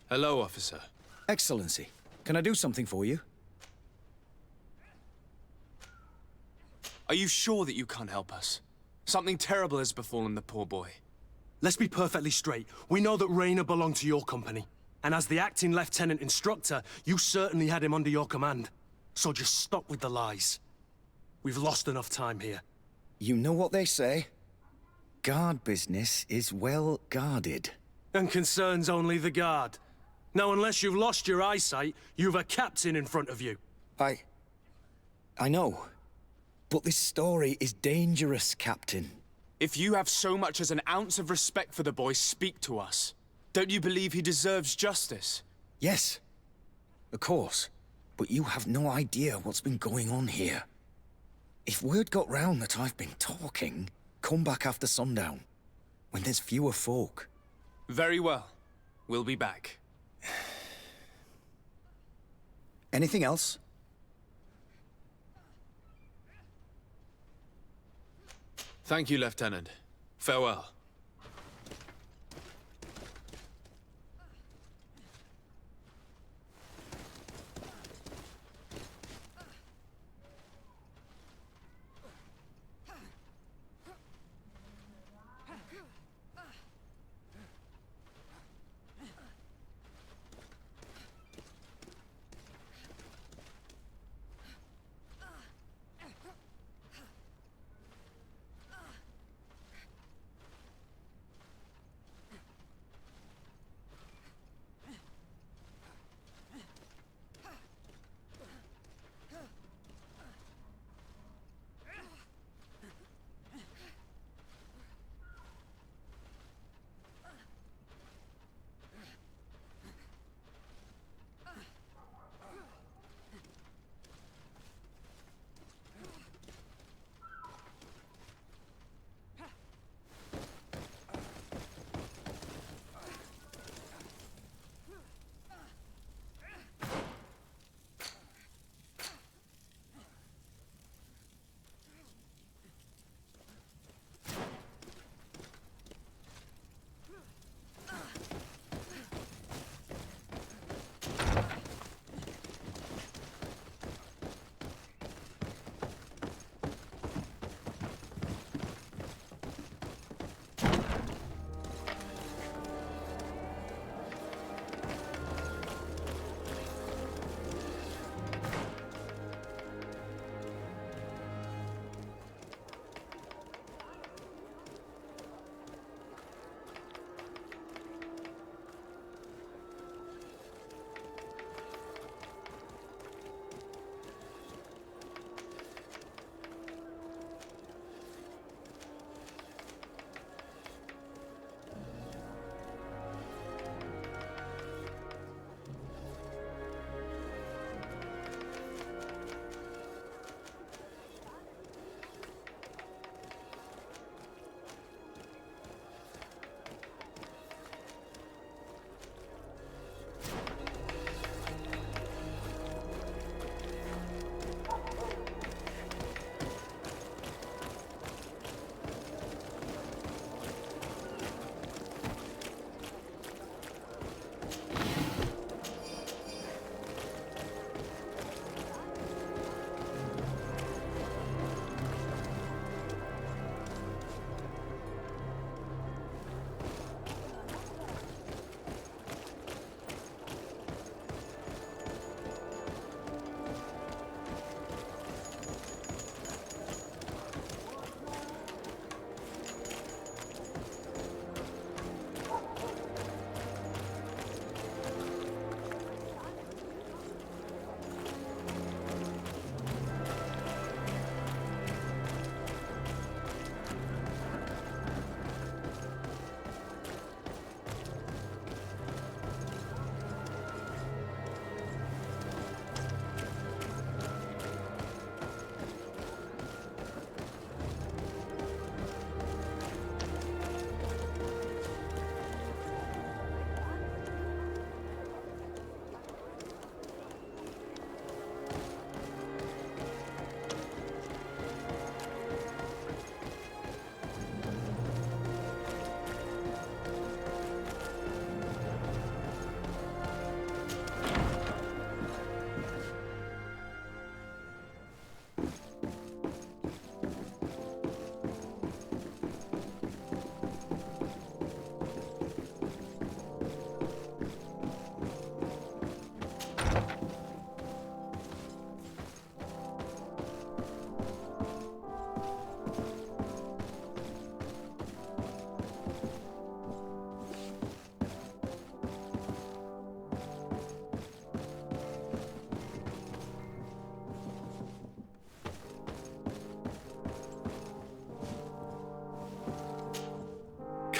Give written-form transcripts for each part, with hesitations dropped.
Hello, officer. Excellency, can I do something for you? Are you sure that you can't help us? Something terrible has befallen the poor boy. Let's be perfectly straight. We know that Rainer belonged to your company. And as the acting lieutenant instructor, you certainly had him under your command. So just stop with the lies. We've lost enough time here. You know what they say? Guard business is well guarded. And concerns only the guard. Now, unless you've lost your eyesight, you've a captain in front of you. I know. But this story is dangerous, Captain. If you have so much as an ounce of respect for the boy, speak to us. Don't you believe he deserves justice? Yes, of course. But you have no idea what's been going on here. If word got round that I've been talking, come back after sundown, when there's fewer folk. Very well. We'll be back. Anything else? Thank you, Lieutenant. Farewell.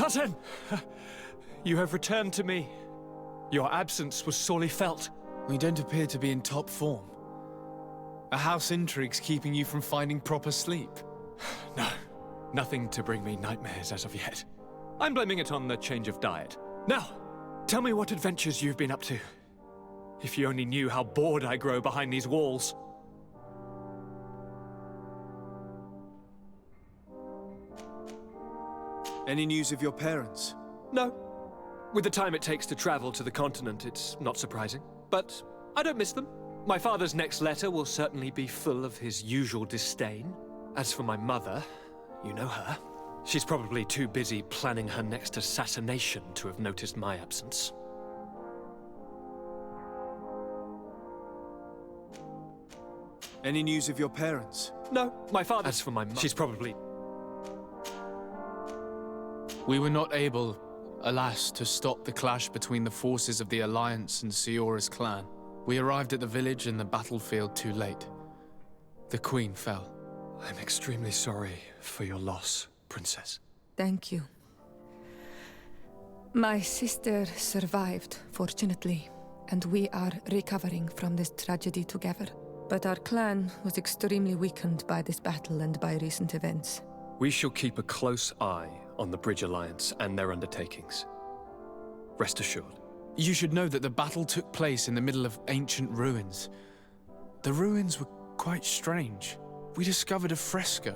Cousin! You have returned to me. Your absence was sorely felt. We don't appear to be in top form. Are house intrigues keeping you from finding proper sleep? No, nothing to bring me nightmares as of yet. I'm blaming it on the change of diet. Now, tell me what adventures you've been up to. If you only knew how bored I grow behind these walls. Any news of your parents? No. With the time it takes to travel to the continent, it's not surprising. But I don't miss them. My father's next letter will certainly be full of his usual disdain. As for my mother, you know her. She's probably too busy planning her next assassination to have noticed my absence. Any news of your parents? No, my father... As for my mother, she's probably... We were not able, alas, to stop the clash between the forces of the Alliance and Sиоры clan. We arrived at the village and the battlefield too late. The Queen fell. I'm extremely sorry for your loss, Princess. Thank you. My sister survived, fortunately, and we are recovering from this tragedy together. But our clan was extremely weakened by this battle and by recent events. We shall keep a close eye on the Bridge Alliance and their undertakings. Rest assured. You should know that the battle took place in the middle of ancient ruins. The ruins were quite strange. We discovered a fresco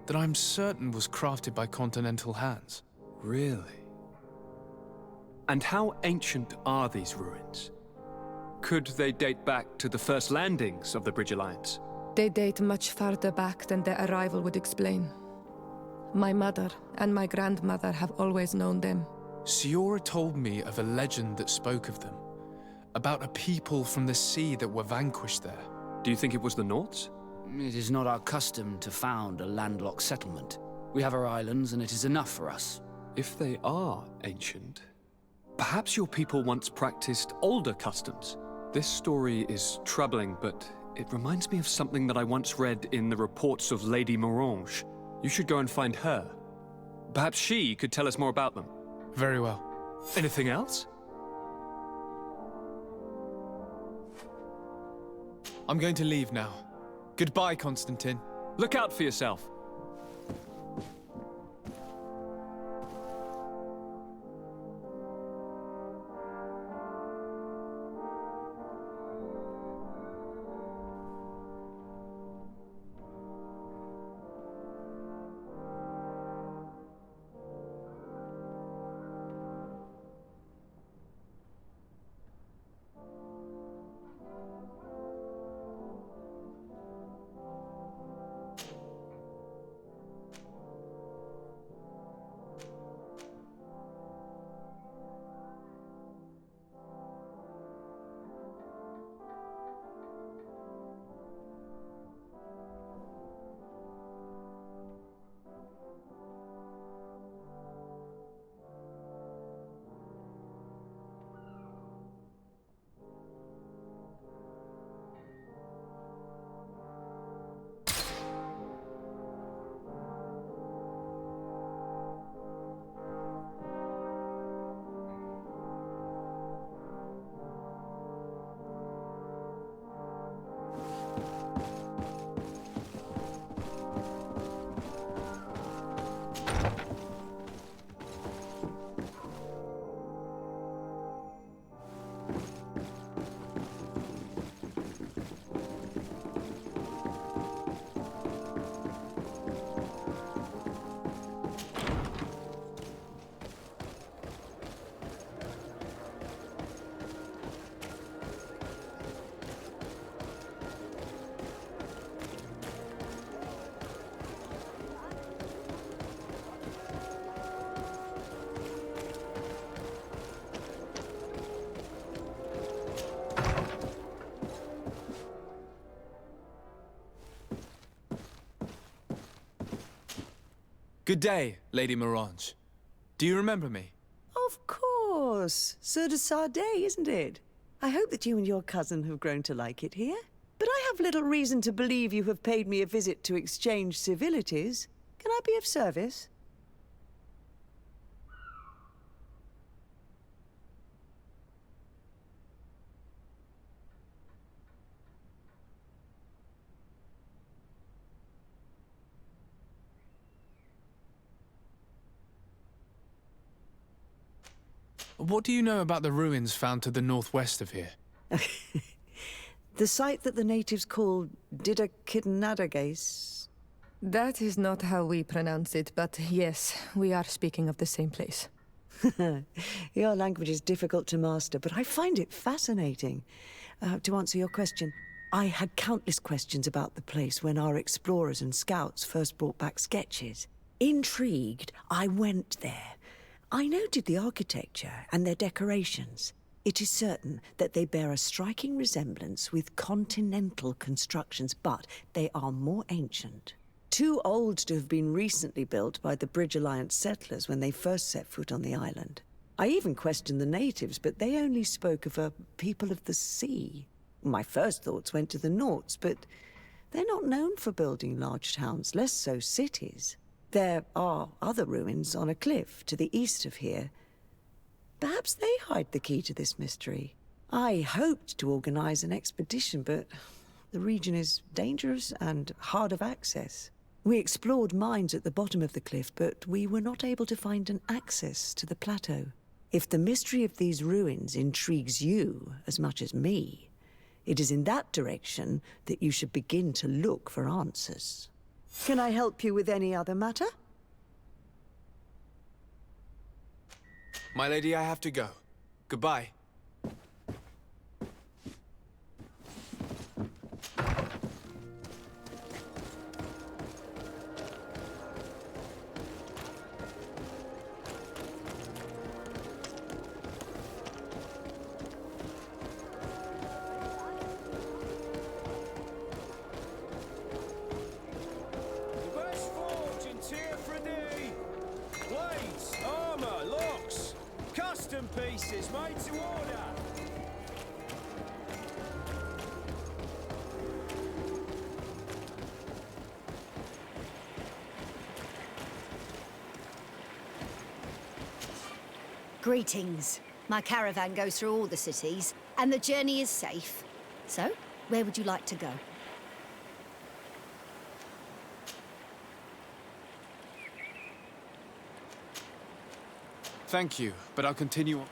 that I'm certain was crafted by continental hands. Really? And how ancient are these ruins? Could they date back to the first landings of the Bridge Alliance? They date much farther back than their arrival would explain. My mother and my grandmother have always known them. Sиоры told me of a legend that spoke of them, about a people from the sea that were vanquished there. Do you think it was the Nauts? It is not our custom to found a landlocked settlement. We have our islands, and it is enough for us. If they are ancient, perhaps your people once practiced older customs. This story is troubling, but it reminds me of something that I once read in the reports of Lady Morange. You should go and find her. Perhaps she could tell us more about them. Very well. Anything else? I'm going to leave now. Goodbye, Constantine. Look out for yourself. Good day, Lady Morange. Do you remember me? Of course. Sir-de-Sade, isn't it? I hope that you and your cousin have grown to like it here. But I have little reason to believe you have paid me a visit to exchange civilities. Can I be of service? What do you know about the ruins found to the northwest of here? The site that the natives call Didakidnadagase. That is not how we pronounce it, but yes, we are speaking of the same place. Your language is difficult to master, but I find it fascinating. To answer your question, I had countless questions about the place when our explorers and scouts first brought back sketches. Intrigued, I went there. I noted the architecture and their decorations. It is certain that they bear a striking resemblance with continental constructions, but they are more ancient. Too old to have been recently built by the Bridge Alliance settlers when they first set foot on the island. I even questioned the natives, but they only spoke of a people of the sea. My first thoughts went to the Nauts, but they're not known for building large towns, less so cities. There are other ruins on a cliff to the east of here. Perhaps they hide the key to this mystery. I hoped to organize an expedition, but the region is dangerous and hard of access. We explored mines at the bottom of the cliff, but we were not able to find an access to the plateau. If the mystery of these ruins intrigues you as much as me, it is in that direction that you should begin to look for answers. Can I help you with any other matter? My lady, I have to go. Goodbye. Pieces made to order. Greetings. My caravan goes through all the cities, and the journey is safe. So, where would you like to go? Thank you, but I'll continue on.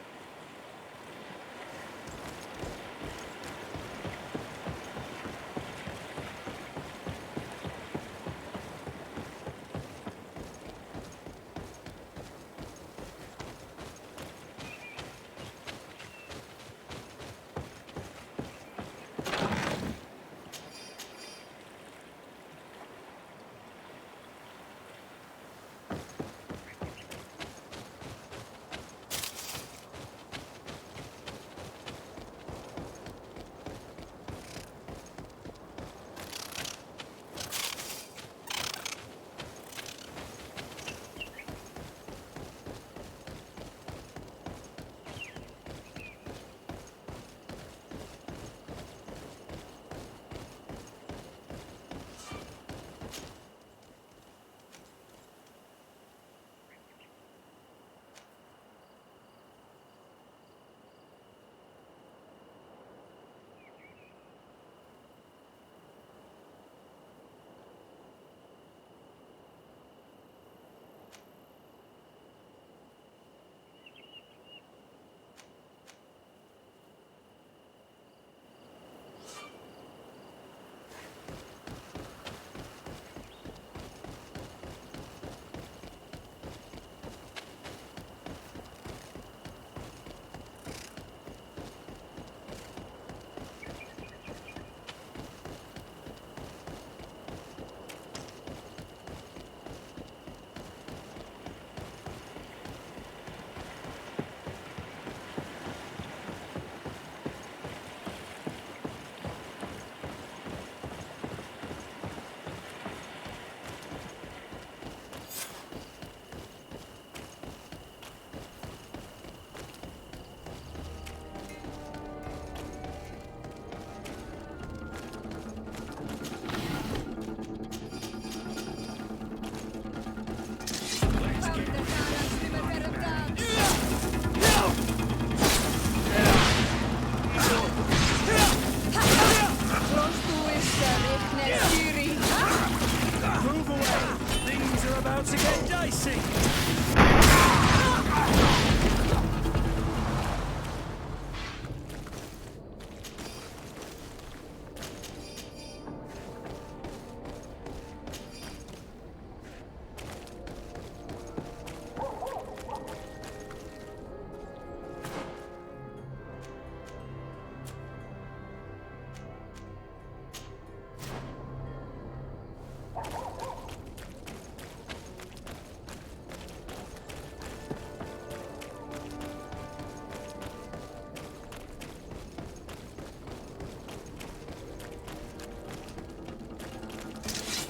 about to get dicey.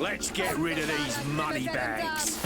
Let's get rid of these money bags.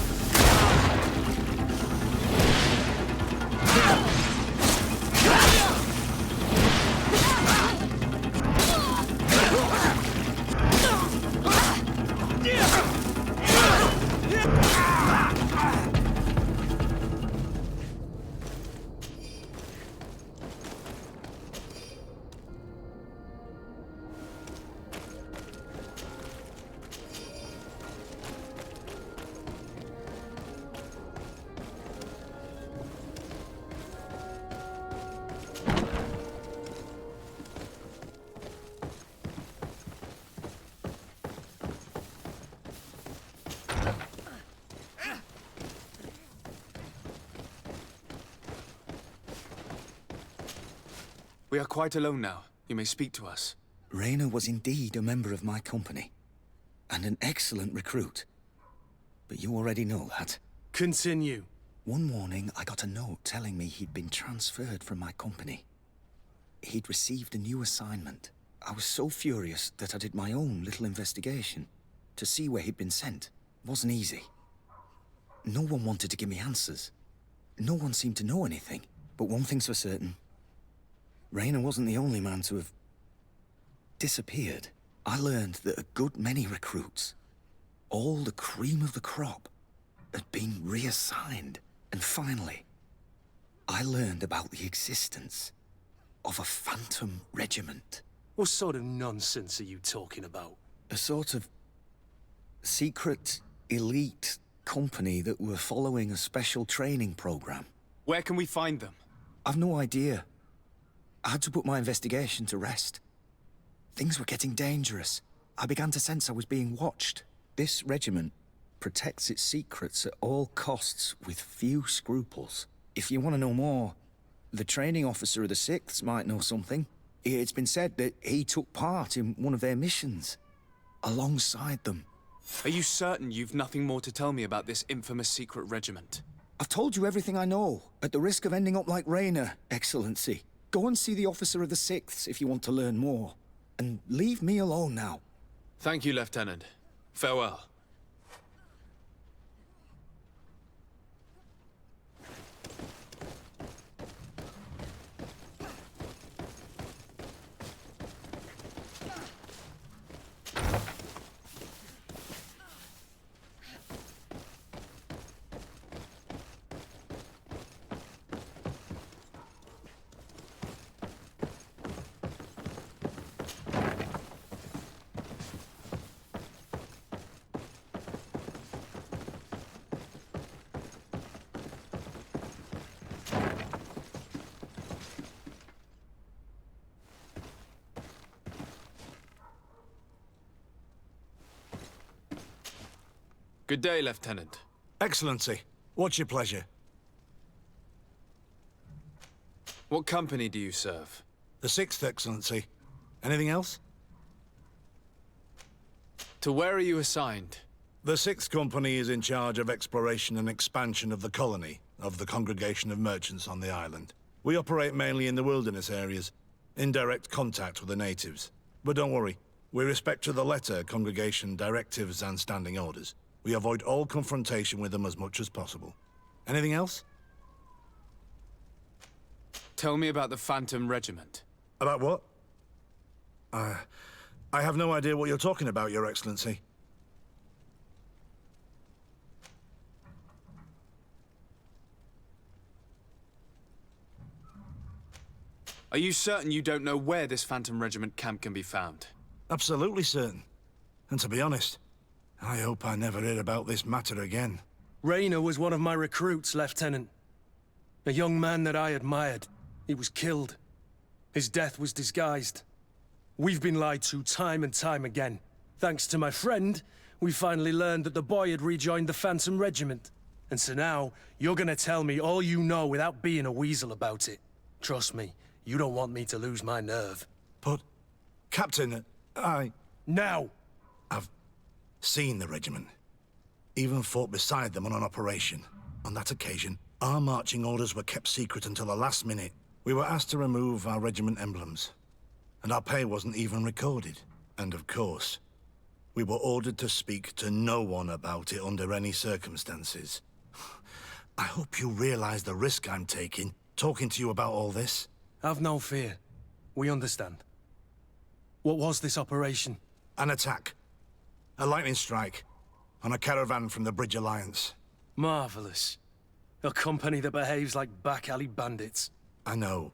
We are quite alone now. You may speak to us. Raina was indeed a member of my company, and an excellent recruit. But you already know that. Continue. One morning, I got a note telling me he'd been transferred from my company. He'd received a new assignment. I was so furious that I did my own little investigation to see where he'd been sent. It wasn't easy. No one wanted to give me answers. No one seemed to know anything. But one thing's for certain. Raina wasn't the only man to have disappeared. I learned that a good many recruits, all the cream of the crop, had been reassigned. And finally, I learned about the existence of a phantom regiment. What sort of nonsense are you talking about? A sort of secret, elite company that were following a special training program. Where can we find them? I've no idea. I had to put my investigation to rest. Things were getting dangerous. I began to sense I was being watched. This regiment protects its secrets at all costs with few scruples. If you want to know more, the training officer of the 6th might know something. It's been said that he took part in one of their missions, alongside them. Are you certain you've nothing more to tell me about this infamous secret regiment? I've told you everything I know, at the risk of ending up like Raina, Excellency. Go and see the officer of the 6th if you want to learn more. And leave me alone now. Thank you, Lieutenant. Farewell. Good day, Lieutenant. Excellency, what's your pleasure? What company do you serve? The 6th, Excellency. Anything else? To where are you assigned? The 6th Company is in charge of exploration and expansion of the colony of the Congregation of Merchants on the island. We operate mainly in the wilderness areas, in direct contact with the natives. But don't worry, we respect to the letter Congregation directives and standing orders. We avoid all confrontation with them as much as possible. Anything else? Tell me about the Phantom Regiment. About what? I have no idea what you're talking about, Your Excellency. Are you certain you don't know where this Phantom Regiment camp can be found? Absolutely certain. And to be honest, I hope I never hear about this matter again. Raina was one of my recruits, Lieutenant. A young man that I admired. He was killed. His death was disguised. We've been lied to time and time again. Thanks to my friend, we finally learned that the boy had rejoined the Phantom Regiment. And so now, you're gonna tell me all you know without being a weasel about it. Trust me, you don't want me to lose my nerve. But, Captain, Now! I've seen the regiment. Even fought beside them on an operation. On that occasion, our marching orders were kept secret until the last minute. We were asked to remove our regiment emblems. And our pay wasn't even recorded. And of course, We were ordered to speak to no one about it under any circumstances. I hope you realize the risk I'm taking, talking to you about all this. Have no fear. We understand. What was this operation? An attack. A lightning strike. On a caravan from the Bridge Alliance. Marvelous. A company that behaves like back-alley bandits. I know.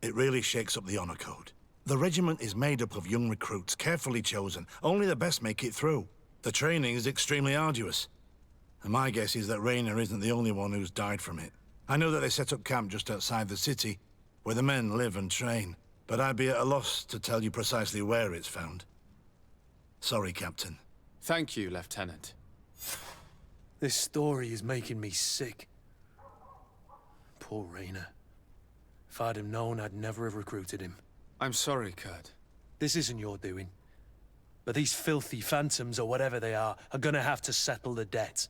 It really shakes up the honor code. The regiment is made up of young recruits, carefully chosen. Only the best make it through. The training is extremely arduous. And my guess is that Raynor isn't the only one who's died from it. I know that they set up camp just outside the city, where the men live and train. But I'd be at a loss to tell you precisely where it's found. Sorry, Captain. Thank you, Lieutenant. This story is making me sick. Poor Raynor. If I'd have known, I'd never have recruited him. I'm sorry, Kurt. This isn't your doing. But these filthy phantoms, or whatever they are gonna have to settle the debt.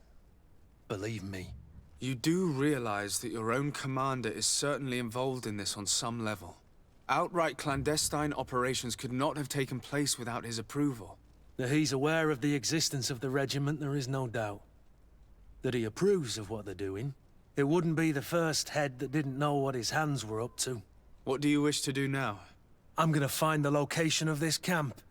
Believe me. You do realize that your own commander is certainly involved in this on some level. Outright clandestine operations could not have taken place without his approval. That he's aware of the existence of the regiment, there is no doubt. That he approves of what they're doing. It wouldn't be the first head that didn't know what his hands were up to. What do you wish to do now? I'm gonna find the location of this camp.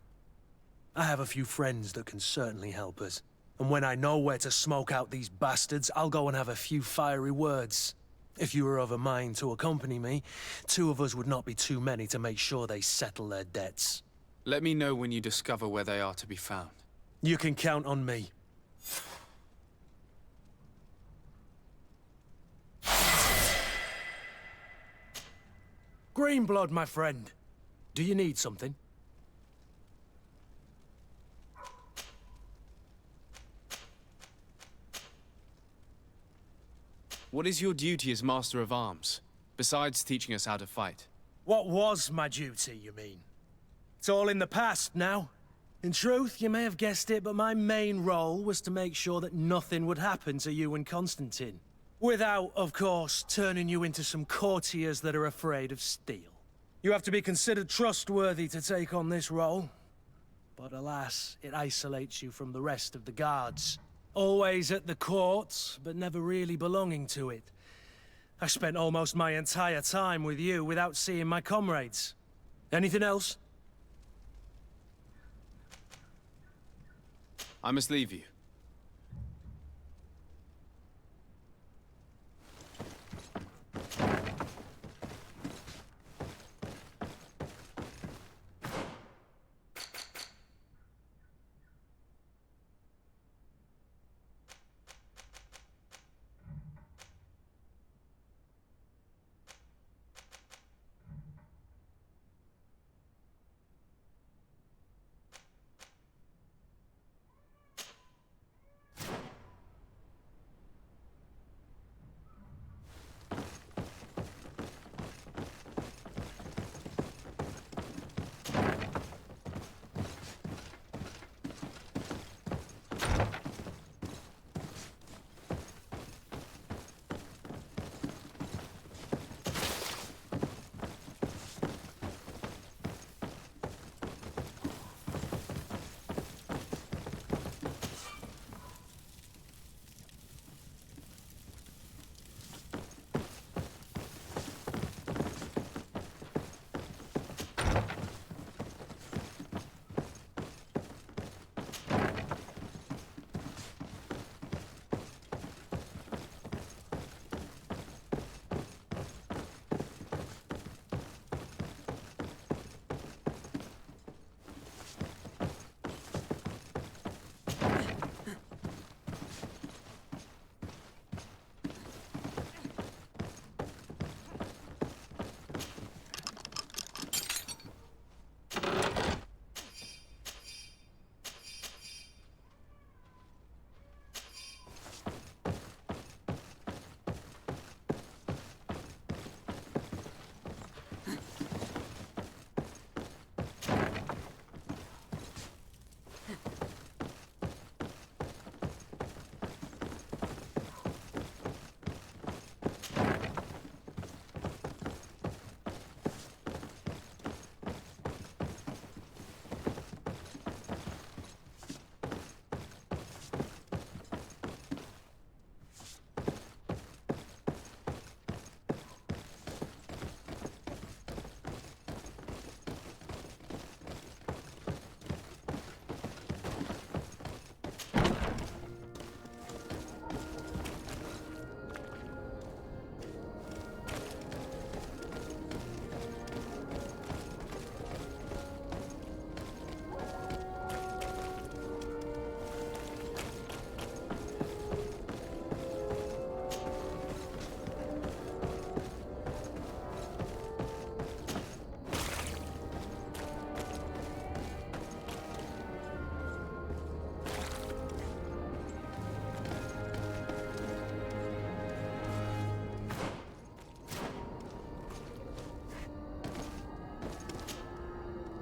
I have a few friends that can certainly help us. And when I know where to smoke out these bastards, I'll go and have a few fiery words. If you were of a mind to accompany me, 2 of us would not be too many to make sure they settle their debts. Let me know when you discover where they are to be found. You can count on me. Greenblood, my friend. Do you need something? What is your duty as Master of Arms, besides teaching us how to fight? What was my duty, you mean? It's all in the past now. In truth, you may have guessed it, but my main role was to make sure that nothing would happen to you and Constantine. Without, of course, turning you into some courtiers that are afraid of steel. You have to be considered trustworthy to take on this role. But alas, it isolates you from the rest of the guards. Always at the court, but never really belonging to it. I spent almost my entire time with you without seeing my comrades. Anything else? I must leave you.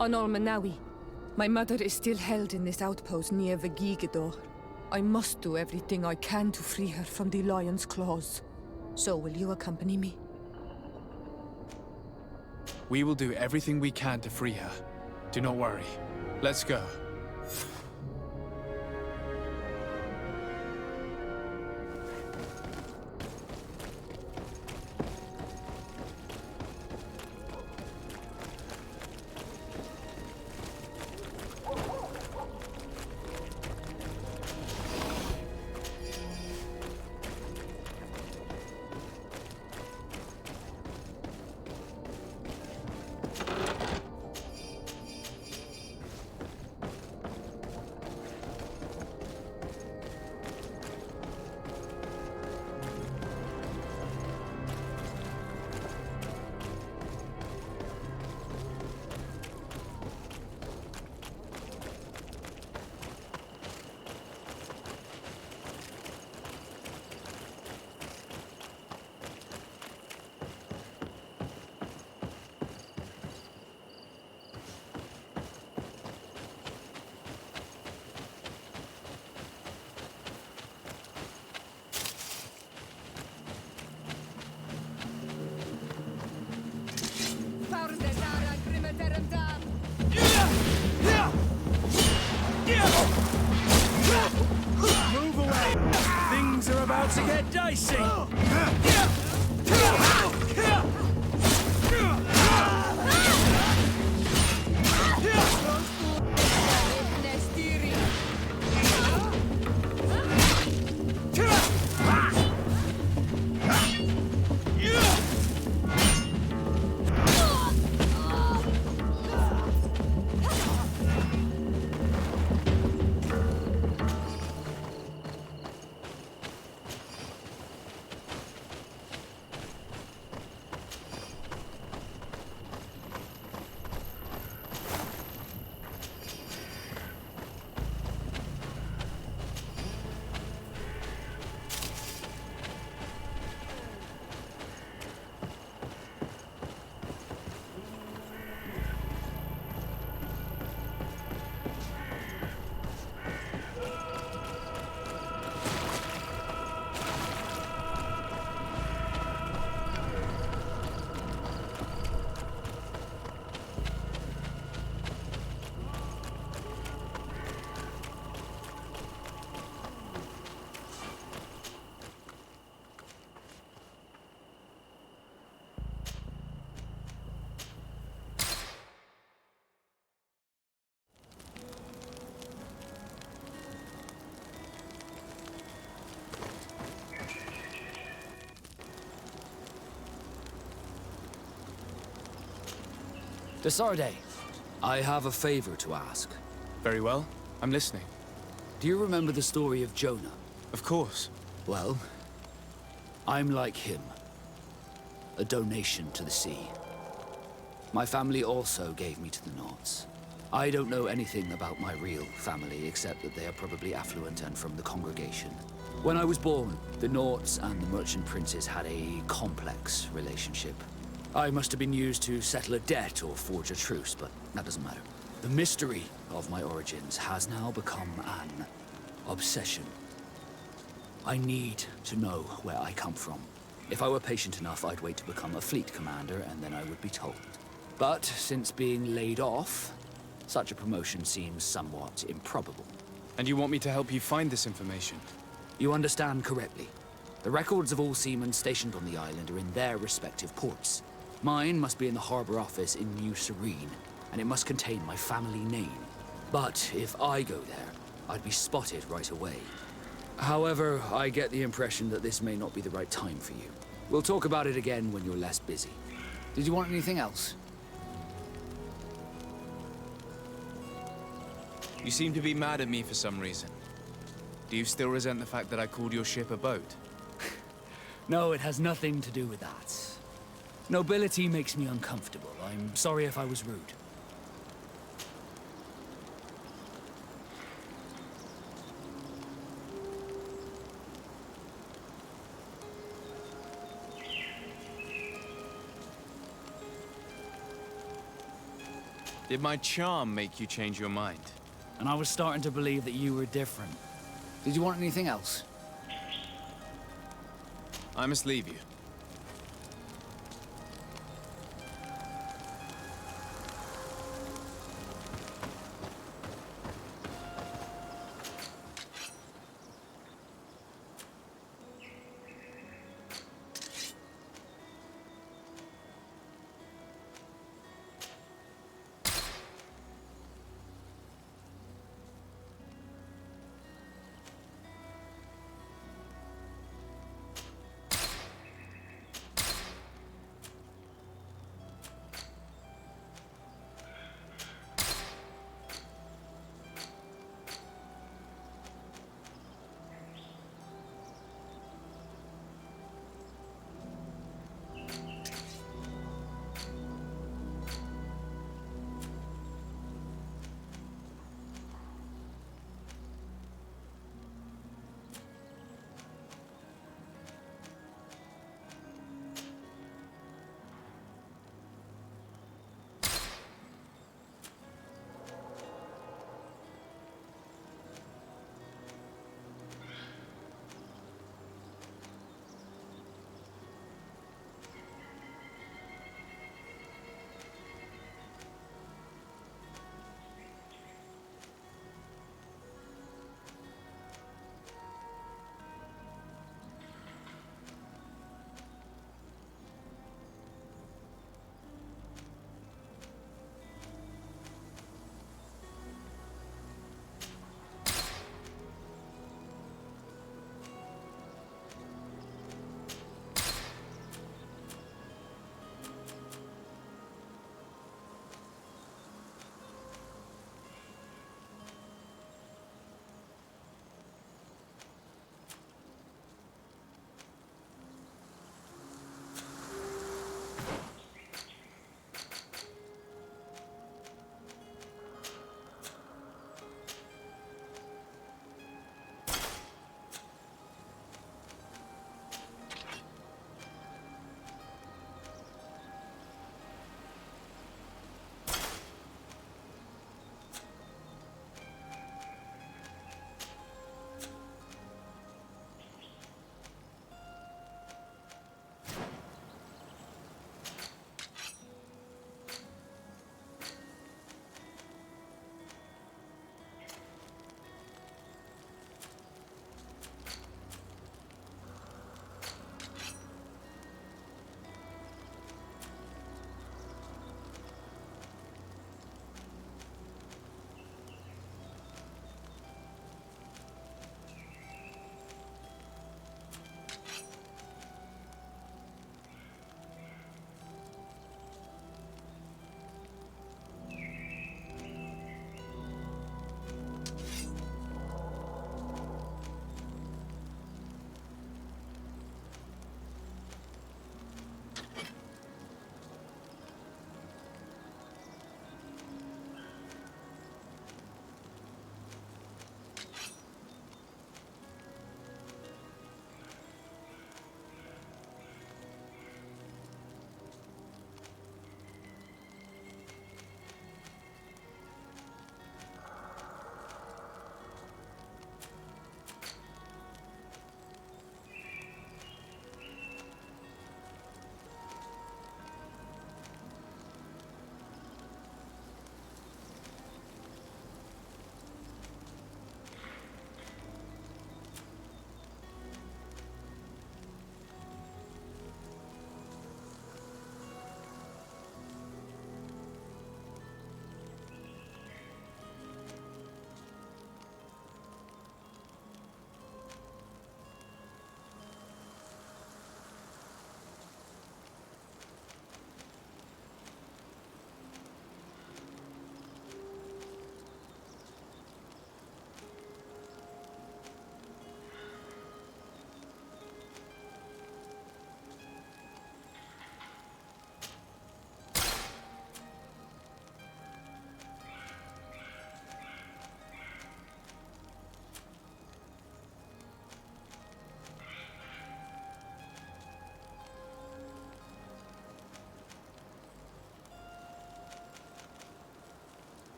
On Almanawi. My mother is still held in this outpost near Vegigador. I must do everything I can to free her from the lion's claws. So will you accompany me? We will do everything we can to free her. Do not worry. Let's go. Move away! Things are about to get dicey! Desarde, I have a favor to ask. Very well. I'm listening. Do you remember the story of Jonah? Of course. Well, I'm like him. A donation to the sea. My family also gave me to the Nords. I don't know anything about my real family, except that they are probably affluent and from the congregation. When I was born, the Nords and the merchant princes had a complex relationship. I must have been used to settle a debt or forge a truce, but that doesn't matter. The mystery of my origins has now become an obsession. I need to know where I come from. If I were patient enough, I'd wait to become a fleet commander, and then I would be told. But since being laid off, such a promotion seems somewhat improbable. And you want me to help you find this information? You understand correctly. The records of all seamen stationed on the island are in their respective ports. Mine must be in the harbor office in New Serene, and it must contain my family name. But if I go there, I'd be spotted right away. However, I get the impression that this may not be the right time for you. We'll talk about it again when you're less busy. Did you want anything else? You seem to be mad at me for some reason. Do you still resent the fact that I called your ship a boat? No, it has nothing to do with that. Nobility makes me uncomfortable. I'm sorry if I was rude. Did my charm make you change your mind? And I was starting to believe that you were different. Did you want anything else? I must leave you.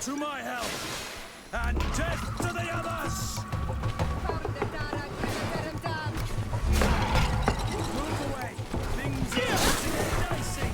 to my help! And death to the others! Move away! Things are about to get dicey!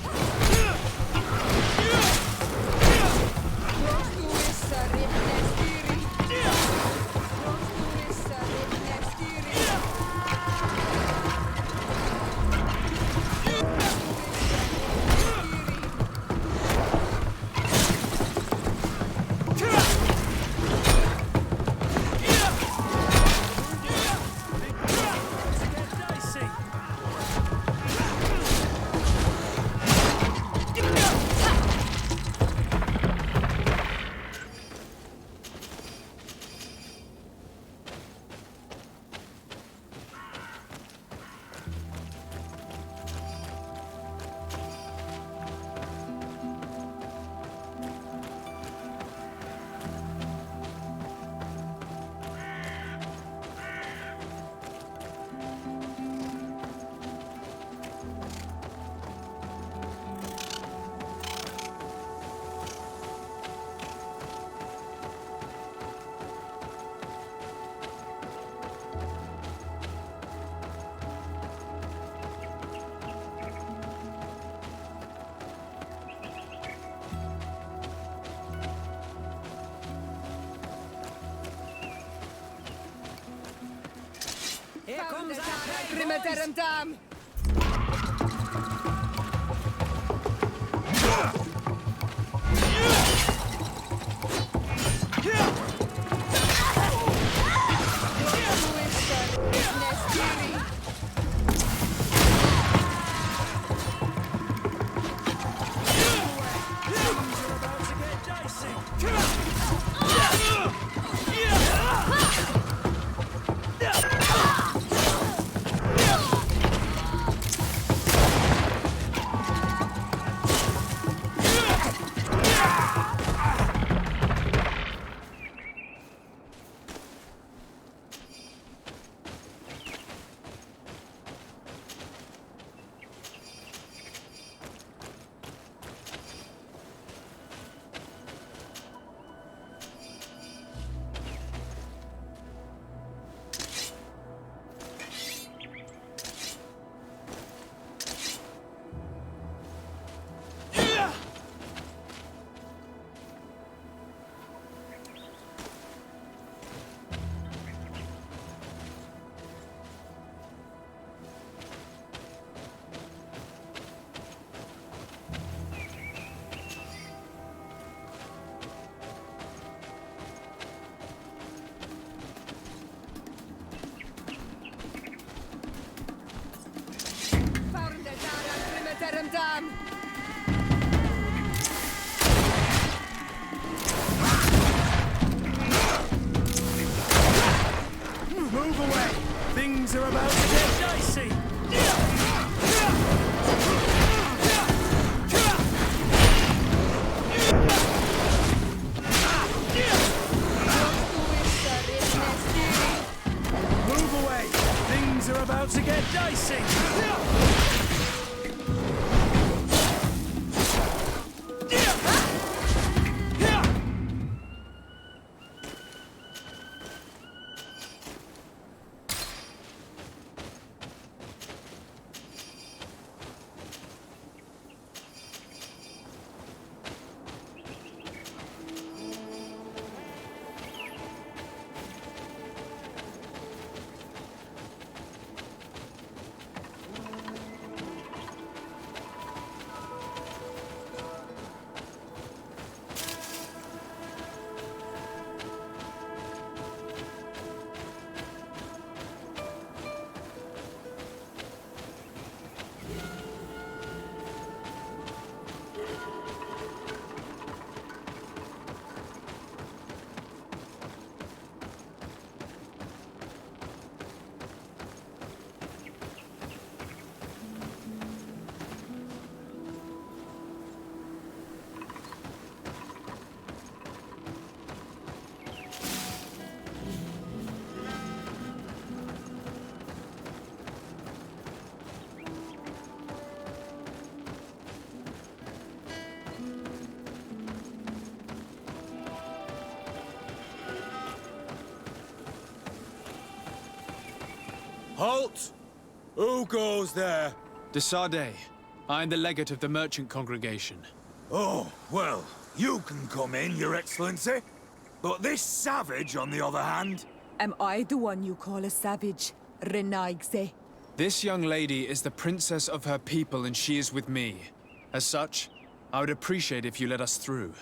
Here comes our dam. Halt! Who goes there? De Sardet. I am the legate of the merchant congregation. Oh, well, you can come in, Your Excellency. But this savage, on the other hand... Am I the one you call a savage, Renaigse? This young lady is the princess of her people and she is with me. As such, I would appreciate if you let us through.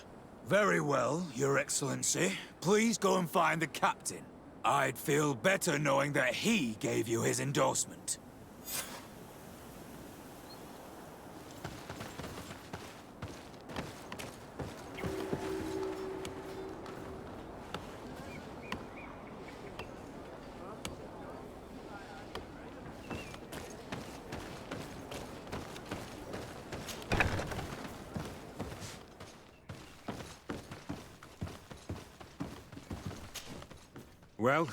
Very well, Your Excellency. Please go and find the captain. I'd feel better knowing that he gave you his endorsement. Well,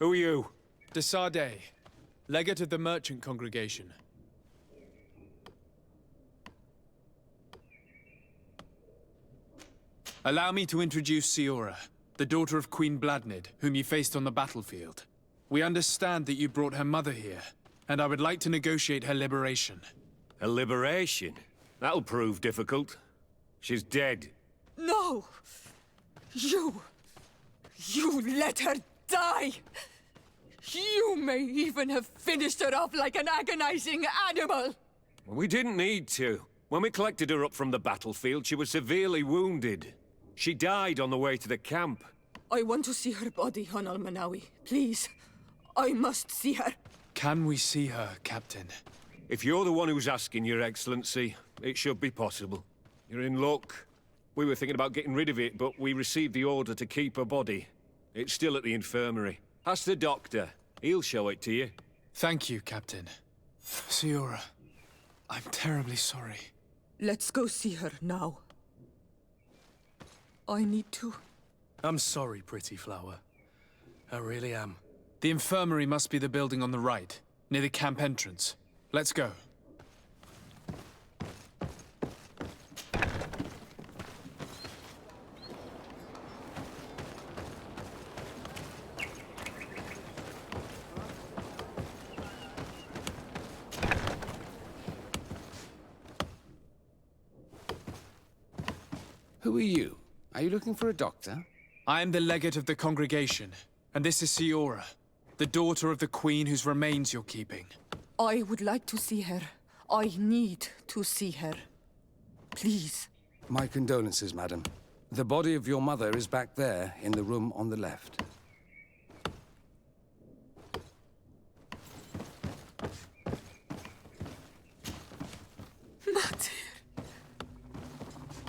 who are you? De Sardet, legate of the merchant congregation. Allow me to introduce Siora, the daughter of Queen Bladnid, whom you faced on the battlefield. We understand that you brought her mother here, and I would like to negotiate her liberation. A liberation? That'll prove difficult. She's dead. No! You let her die! You may even have finished her off like an agonizing animal! We didn't need to. When we collected her up from the battlefield, she was severely wounded. She died on the way to the camp. I want to see her body, on Almanawi. Please. I must see her. Can we see her, Captain? If you're the one who's asking, Your Excellency, it should be possible. You're in luck. We were thinking about getting rid of it, but we received the order to keep her body. It's still at the infirmary. Ask the doctor. He'll show it to you. Thank you, Captain. Siora, I'm terribly sorry. Let's go see her now. I need to. I'm sorry, pretty flower. I really am. The infirmary must be the building on the right, near the camp entrance. Let's go. Who are you? Are you looking for a doctor? I am the legate of the congregation, and this is Siora, the daughter of the queen whose remains you're keeping. I would like to see her. I need to see her. Please. My condolences, madam. The body of your mother is back there, in the room on the left. Mate.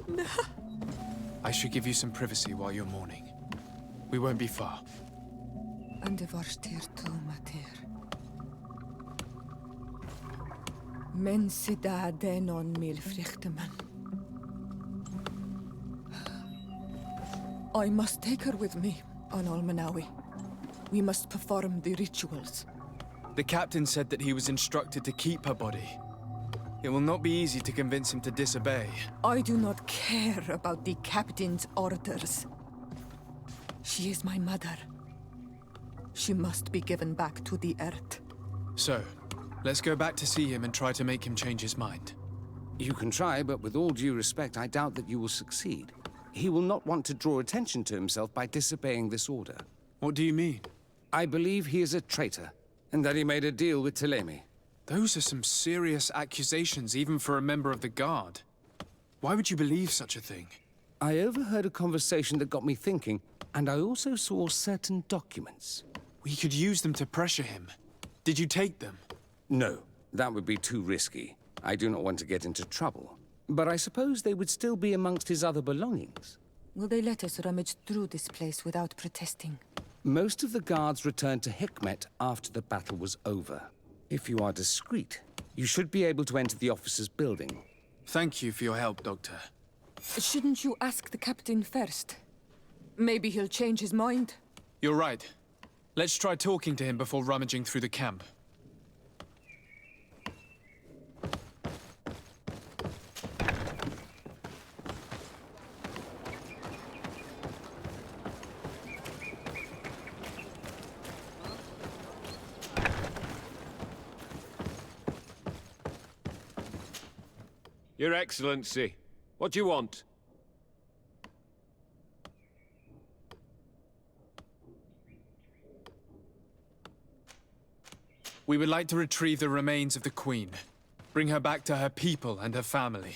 No. I should give you some privacy while you're mourning. We won't be far. And the varstir to mater. Men sida denon mil frichteman. I must take her with me, on Almanawi. We must perform the rituals. The captain said that he was instructed to keep her body. It will not be easy to convince him to disobey. I do not care about the captain's orders. She is my mother. She must be given back to the earth. So, let's go back to see him and try to make him change his mind. You can try, but with all due respect, I doubt that you will succeed. He will not want to draw attention to himself by disobeying this order. What do you mean? I believe he is a traitor, and that he made a deal with Telemi. Those are some serious accusations, even for a member of the Guard. Why would you believe such a thing? I overheard a conversation that got me thinking, and I also saw certain documents. We could use them to pressure him. Did you take them? No, that would be too risky. I do not want to get into trouble. But I suppose they would still be amongst his other belongings. Will they let us rummage through this place without protesting? Most of the guards returned to Hikmet after the battle was over. If you are discreet, you should be able to enter the officer's building. Thank you for your help, Doctor. Shouldn't you ask the captain first? Maybe he'll change his mind. You're right. Let's try talking to him before rummaging through the camp. Your Excellency, what do you want? We would like to retrieve the remains of the Queen. Bring her back to her people and her family.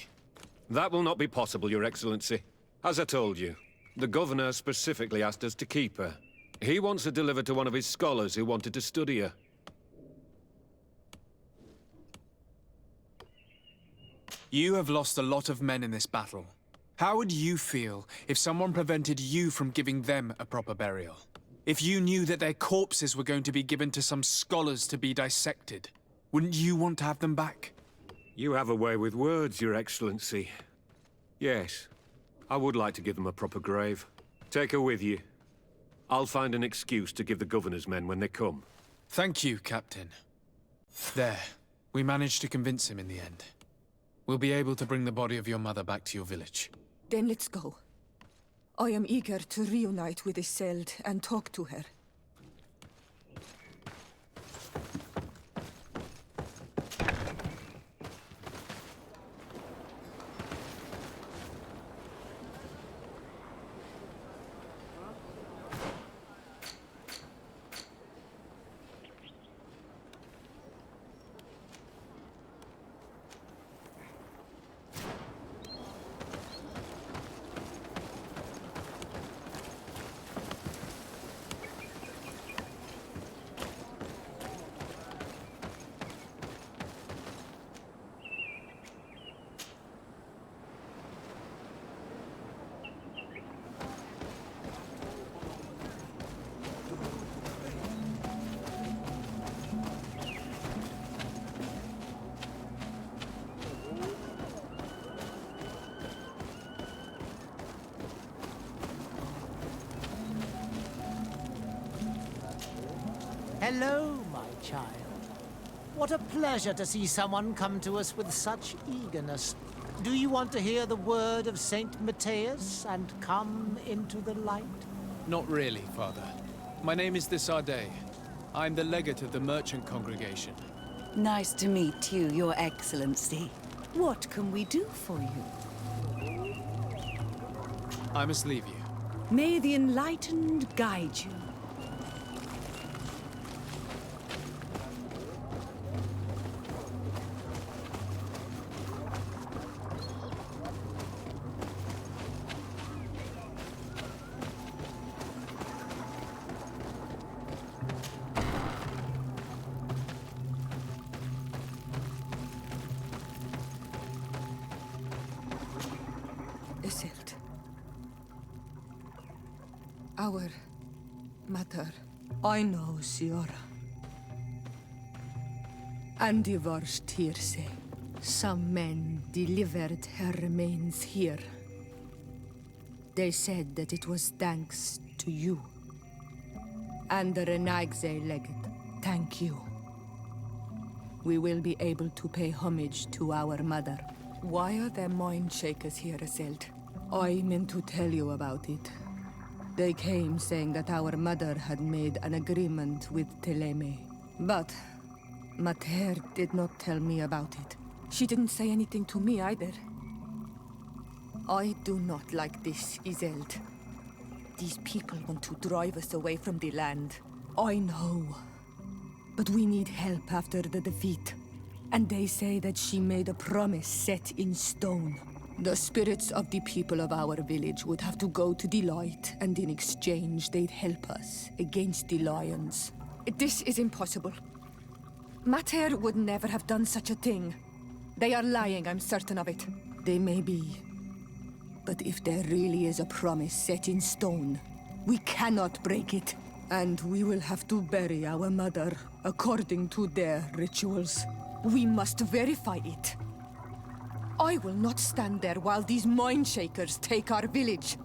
That will not be possible, Your Excellency. As I told you, the Governor specifically asked us to keep her. He wants her delivered to one of his scholars who wanted to study her. You have lost a lot of men in this battle. How would you feel if someone prevented you from giving them a proper burial? If you knew that their corpses were going to be given to some scholars to be dissected, wouldn't you want to have them back? You have a way with words, Your Excellency. Yes, I would like to give them a proper grave. Take her with you. I'll find an excuse to give the Governor's men when they come. Thank you, Captain. There. We managed to convince him in the end. We'll be able to bring the body of your mother back to your village. Then let's go. I am eager to reunite with Isolde and talk to her. Hello, my child. What a pleasure to see someone come to us with such eagerness. Do you want to hear the word of Saint Matthias and come into the light? Not really, Father. My name is Desarde. I'm the legate of the merchant congregation. Nice to meet you, Your Excellency. What can we do for you? I must leave you. May the enlightened guide you. Isolde. Our mother. I know, Siora. And the worst hearsay. Some men delivered her remains here. They said that it was thanks to you. And the Renagze legate, thank you. We will be able to pay homage to our mother. Why are there mind shakers here, Isolde? I meant to tell you about it. They came saying that our mother had made an agreement with Teleme. But Mater did not tell me about it. She didn't say anything to me either. I do not like this, Isolde. These people want to drive us away from the land. I know. But we need help after the defeat. And they say that she made a promise set in stone. The spirits of the people of our village would have to go to the light, and in exchange they'd help us against the lions. This is impossible. Mater would never have done such a thing. They are lying, I'm certain of it. They may be. But if there really is a promise set in stone, we cannot break it. And we will have to bury our mother according to their rituals. We must verify it. I will not stand there while these mind shakers take our village.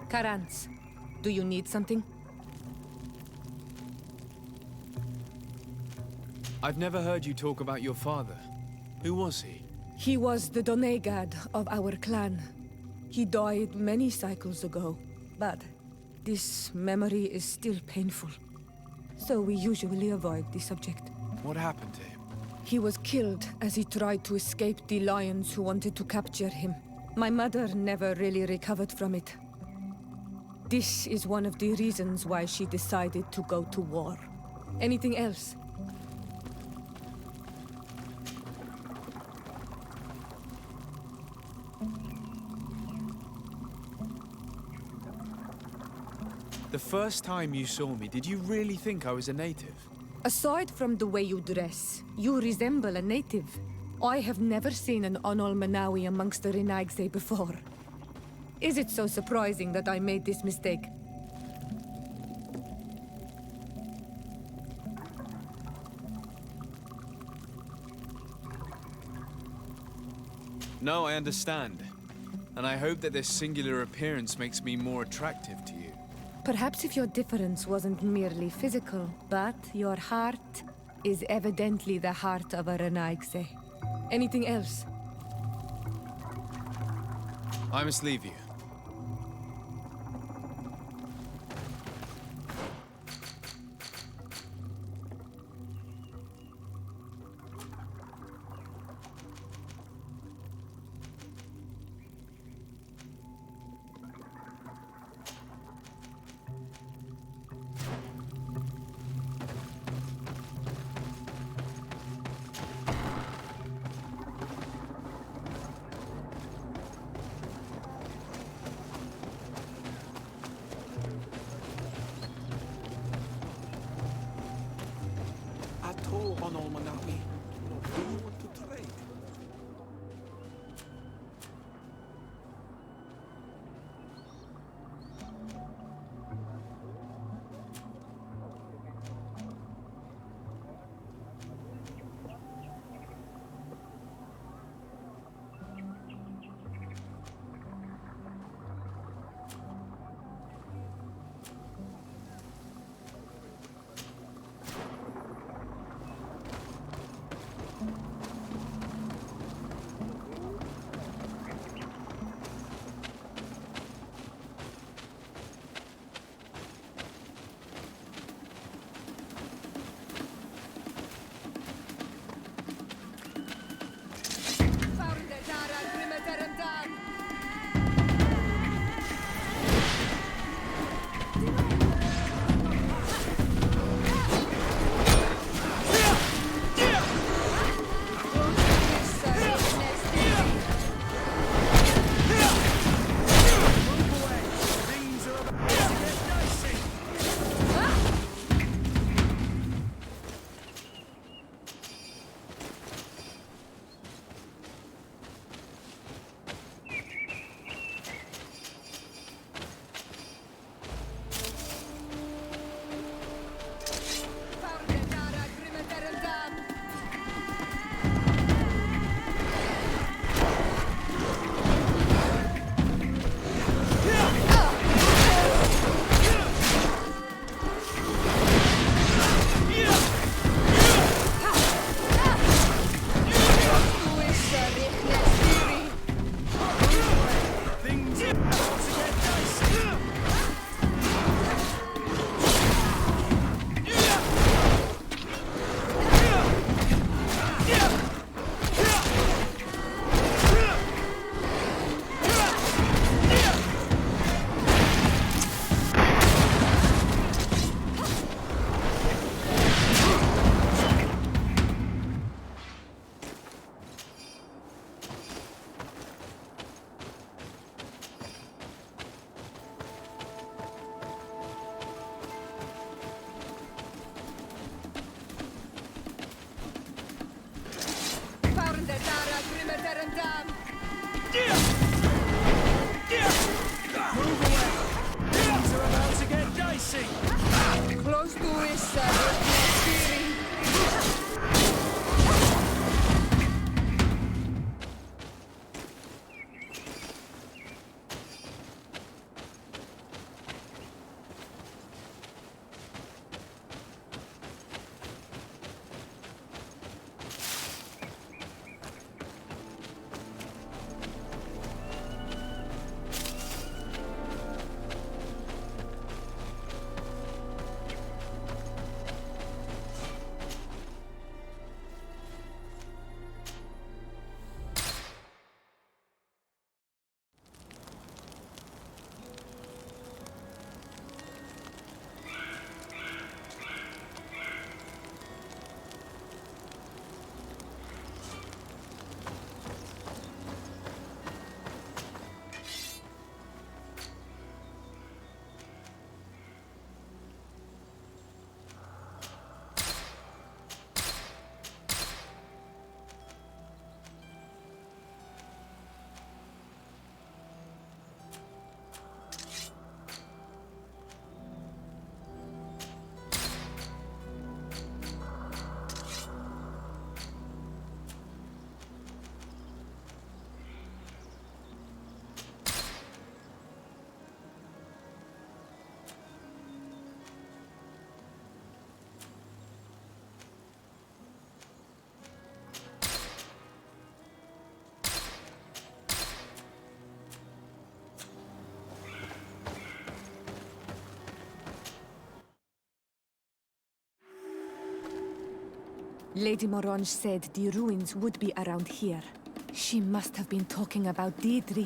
Karans. Do you need something? I've never heard you talk about your father. Who was he? He was the Donegad of our clan. He died many cycles ago, but this memory is still painful. So we usually avoid the subject. What happened to him? He was killed as he tried to escape the lions who wanted to capture him. My mother never really recovered from it. This is one of the reasons why she decided to go to war. Anything else? The first time you saw me, did you really think I was a native? Aside from the way you dress, you resemble a native. I have never seen an Onol Manawi amongst the Renaigse before. Is it so surprising that I made this mistake? No, I understand. And I hope that this singular appearance makes me more attractive to you. Perhaps if your difference wasn't merely physical, but your heart is evidently the heart of a Renaigse. Anything else? I must leave you. Lady Morange said the ruins would be around here. She must have been talking about Deirdre.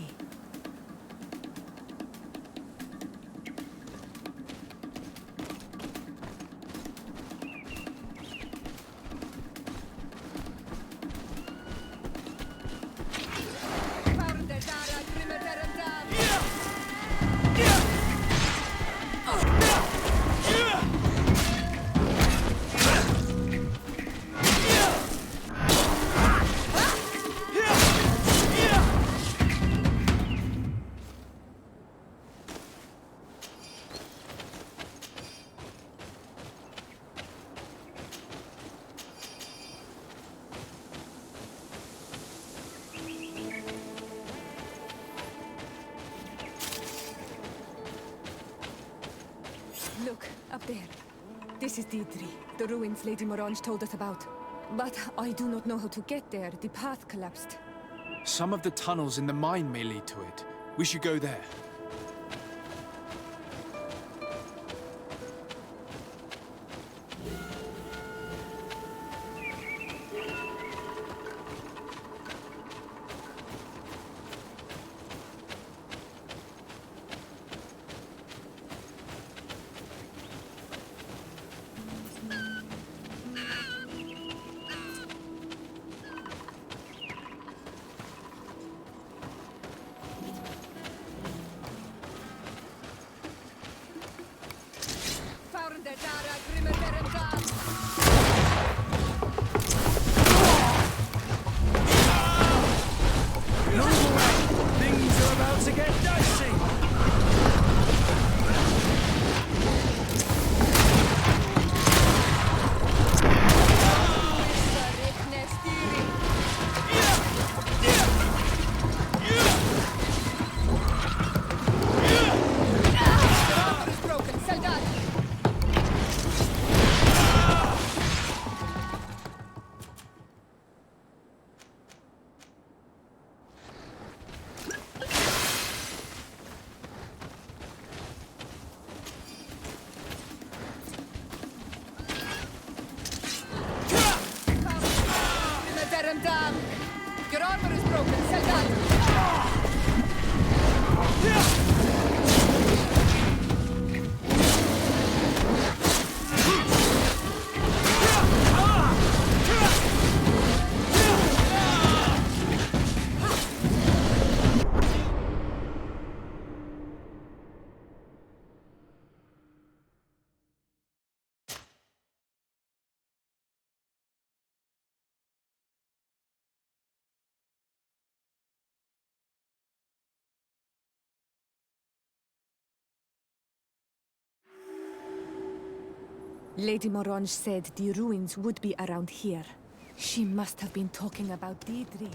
Look, up there. This is Deirdre, the ruins Lady Morange told us about. But I do not know how to get there. The path collapsed. Some of the tunnels in the mine may lead to it. We should go there. Things are about to get dicey! Your armor is broken, Soldat! Lady Morange said the ruins would be around here. She must have been talking about Deirdre.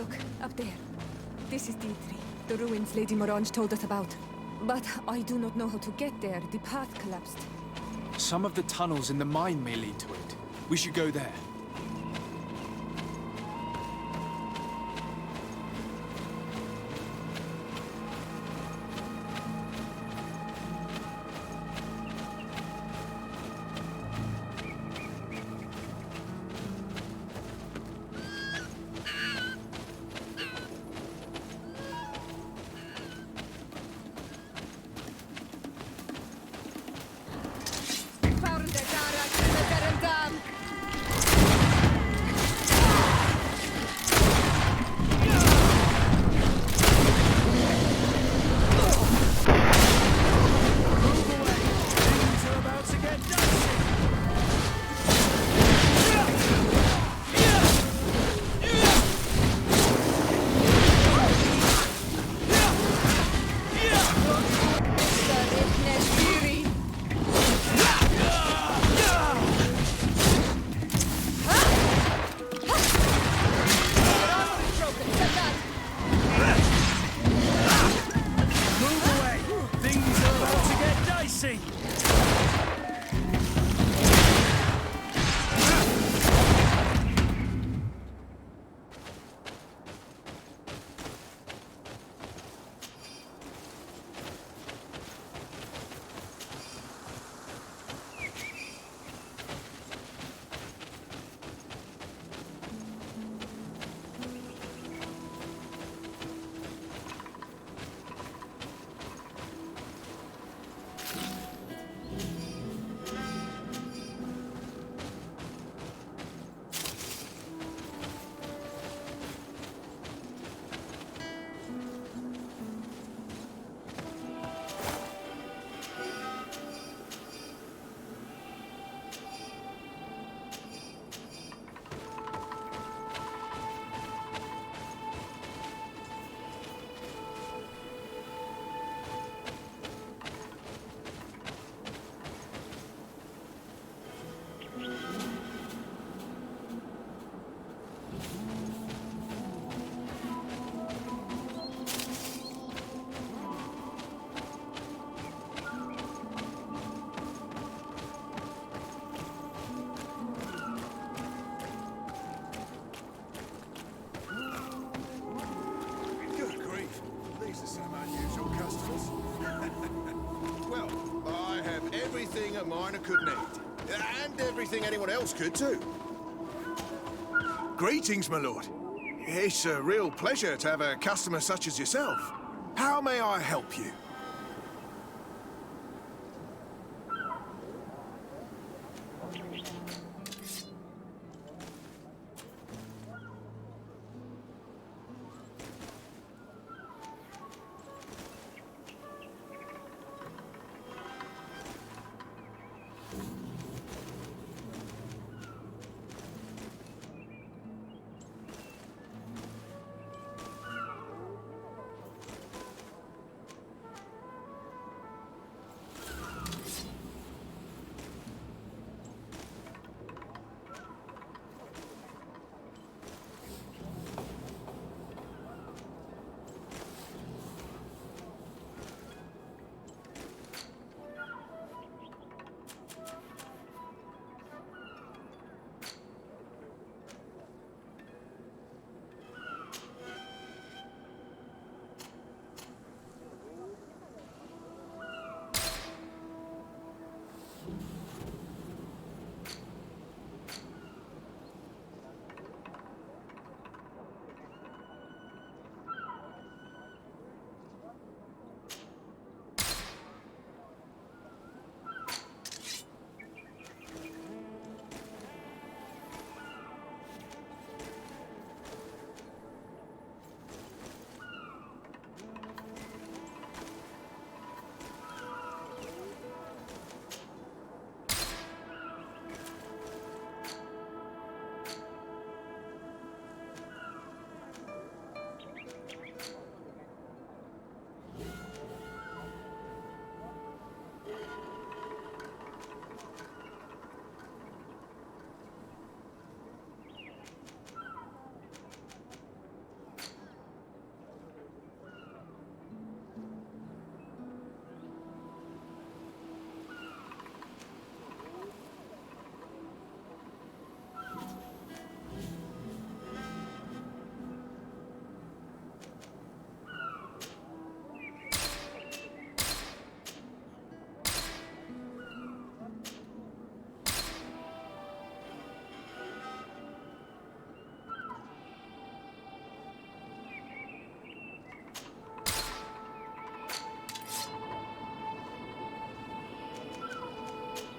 Look, up there. This is D3, the ruins Lady Morange told us about. But I do not know how to get there. The path collapsed. Some of the tunnels in the mine may lead to it. We should go there. A miner could need. And everything anyone else could, too. Greetings, my lord. It's a real pleasure to have a customer such as yourself. How may I help you?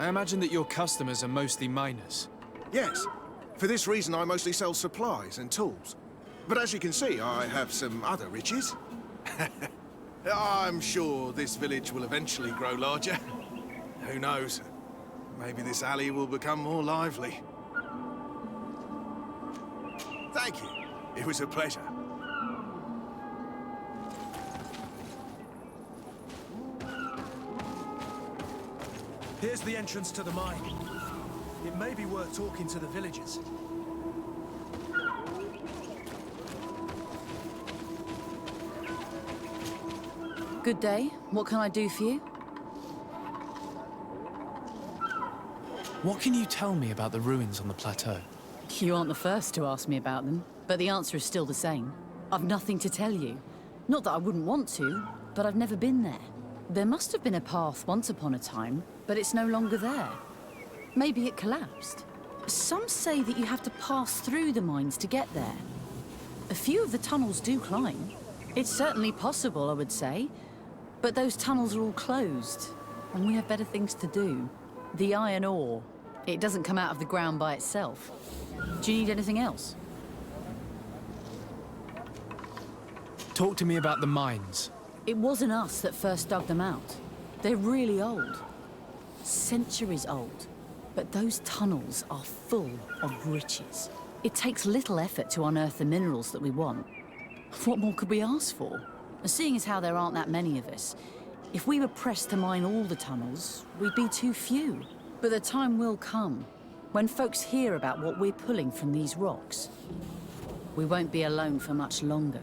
I imagine that your customers are mostly miners. Yes. For this reason, I mostly sell supplies and tools. But as you can see, I have some other riches. I'm sure this village will eventually grow larger. Who knows? Maybe this alley will become more lively. Thank you. It was a pleasure. Here's the entrance to the mine. It may be worth talking to the villagers. Good day. What can I do for you? What can you tell me about the ruins on the plateau? You aren't the first to ask me about them, but the answer is still the same. I've nothing to tell you. Not that I wouldn't want to, but I've never been there. There must have been a path once upon a time, but it's no longer there. Maybe it collapsed. Some say that you have to pass through the mines to get there. A few of the tunnels do climb. It's certainly possible, I would say. But those tunnels are all closed, and we have better things to do. The iron ore, it doesn't come out of the ground by itself. Do you need anything else? Talk to me about the mines. It wasn't us that first dug them out. They're really old. Centuries old. But those tunnels are full of riches. It takes little effort to unearth the minerals that we want. What more could we ask for? Seeing as how there aren't that many of us, if we were pressed to mine all the tunnels, we'd be too few. But the time will come, when folks hear about what we're pulling from these rocks. We won't be alone for much longer.